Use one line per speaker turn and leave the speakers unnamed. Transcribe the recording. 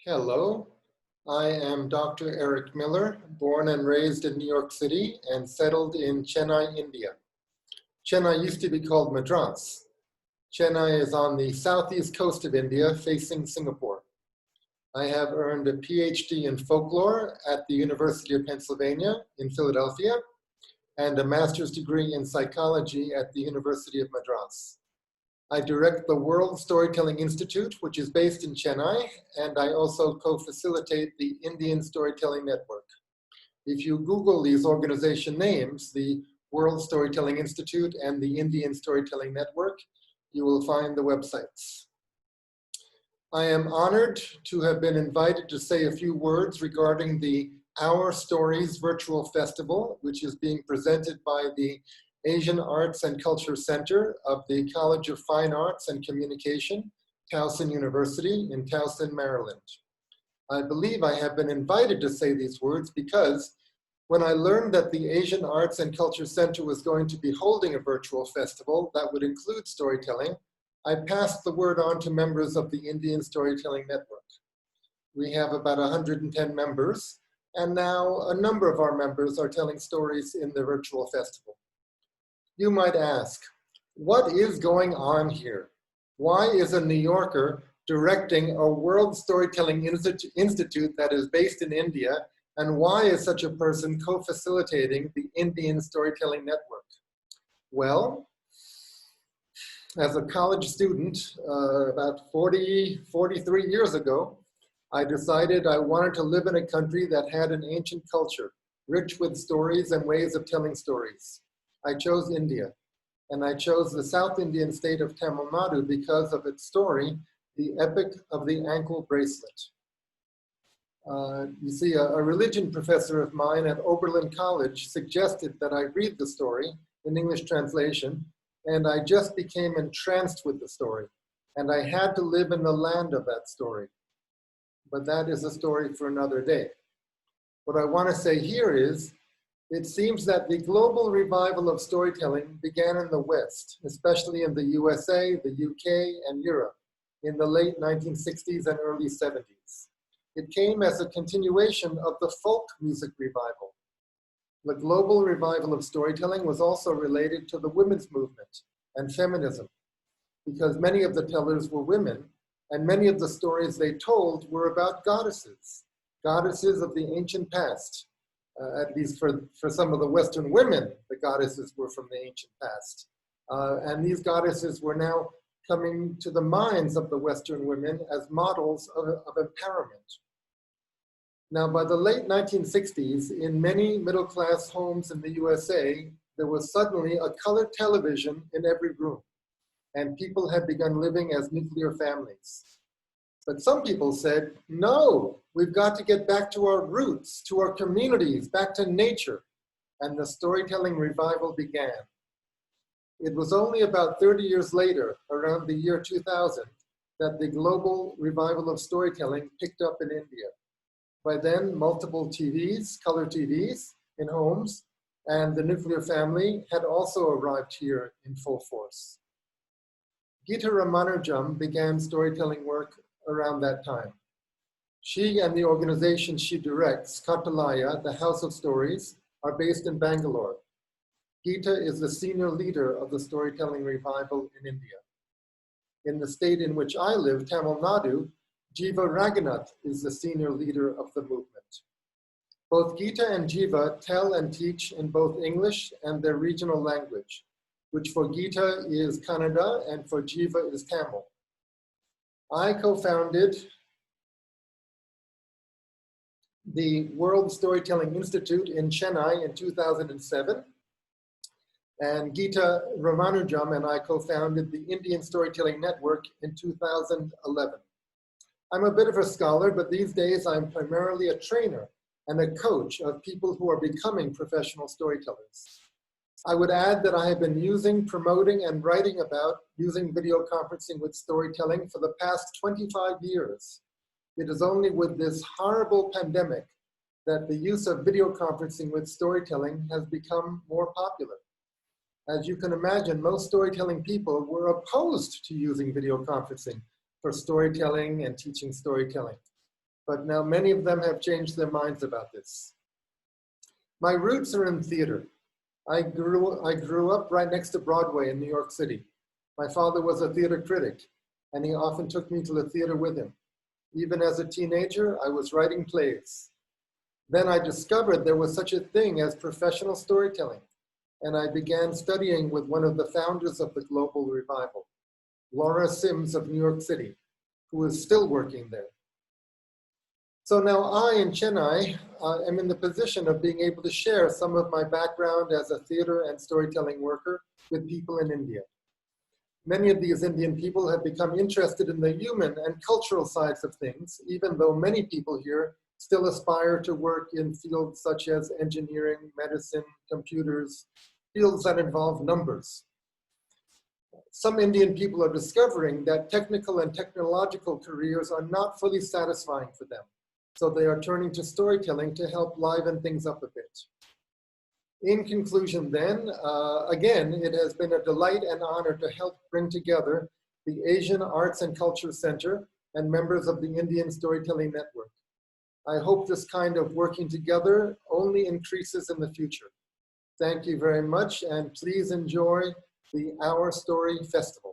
Hello, I am Dr. Eric Miller, born and raised in New York City and settled in Chennai, India. Chennai used to be called Madras. Chennai is on the southeast coast of India, facing Singapore. I have earned a PhD in folklore at the University of Pennsylvania in Philadelphia and a master's degree in psychology at the University of Madras. I direct the World Storytelling Institute, which is based in Chennai, and I also co-facilitate the Indian Storytelling Network. If you Google these organization names, the World Storytelling Institute and the Indian Storytelling Network, you will find the websites. I am honored to have been invited to say a few words regarding the Our Stories Virtual Festival, which is being presented by the Asian Arts and Culture Center of the College of Fine Arts and Communication, Towson University in Towson, Maryland. I believe I have been invited to say these words because when I learned that the Asian Arts and Culture Center was going to be holding a virtual festival that would include storytelling, I passed the word on to members of the Indian Storytelling Network. We have about 110 members, and now a number of our members are telling stories in the virtual festival. You might ask, what is going on here? Why is a New Yorker directing a World Storytelling Institute that is based in India, and why is such a person co-facilitating the Indian Storytelling Network? Well, as a college student, about 43 years ago, I decided I wanted to live in a country that had an ancient culture, rich with stories and ways of telling stories. I chose India, and I chose the South Indian state of Tamil Nadu because of its story, The Epic of the Ankle Bracelet. You see, a religion professor of mine at Oberlin College suggested that I read the story in English translation, and I just became entranced with the story, and I had to live in the land of that story. But that is a story for another day. What I want to say here is, it seems that the global revival of storytelling began in the West, especially in the USA, the UK, and Europe, in the late 1960s and early 70s. It came as a continuation of the folk music revival. The global revival of storytelling was also related to the women's movement and feminism, because many of the tellers were women, and many of the stories they told were about goddesses, goddesses of the ancient past. At least for some of the Western women, the goddesses were from the ancient past. And these goddesses were now coming to the minds of the Western women as models of empowerment. Now, by the late 1960s, in many middle-class homes in the USA, there was suddenly a colored television in every room, and people had begun living as nuclear families. But some people said, no, we've got to get back to our roots, to our communities, back to nature. And the storytelling revival began. It was only about 30 years later, around the year 2000, that the global revival of storytelling picked up in India. By then, multiple TVs, color TVs in homes, and the nuclear family had also arrived here in full force. Geeta Ramanujam began storytelling work around that time. She and the organization she directs, Katalaya, the House of Stories, are based in Bangalore. Geeta is the senior leader of the storytelling revival in India. In the state in which I live, Tamil Nadu, Jiva Raghunath is the senior leader of the movement. Both Geeta and Jiva tell and teach in both English and their regional language, which for Geeta is Kannada and for Jiva is Tamil. I co-founded the World Storytelling Institute in Chennai in 2007, and Geeta Ramanujam and I co-founded the Indian Storytelling Network in 2011. I'm a bit of a scholar, but these days I'm primarily a trainer and a coach of people who are becoming professional storytellers. I would add that I have been using, promoting, and writing about using video conferencing with storytelling for the past 25 years. It is only with this horrible pandemic that the use of video conferencing with storytelling has become more popular. As you can imagine, most storytelling people were opposed to using video conferencing for storytelling and teaching storytelling. but now many of them have changed their minds about this. My roots are in theater. I grew up right next to Broadway in New York City. My father was a theater critic, and he often took me to the theater with him. Even as a teenager, I was writing plays. Then I discovered there was such a thing as professional storytelling, and I began studying with one of the founders of the Global Revival, Laura Sims of New York City, who is still working there. So now I, in Chennai, am in the position of being able to share some of my background as a theater and storytelling worker with people in India. Many of these Indian people have become interested in the human and cultural sides of things, even though many people here still aspire to work in fields such as engineering, medicine, computers, fields that involve numbers. Some Indian people are discovering that technical and technological careers are not fully satisfying for them, so they are turning to storytelling to help liven things up a bit. In conclusion then, again, it has been a delight and honor to help bring together the Asian Arts and Culture Center and members of the Indian Storytelling Network. I hope this kind of working together only increases in the future. Thank you very much, and please enjoy the Our Story Festival.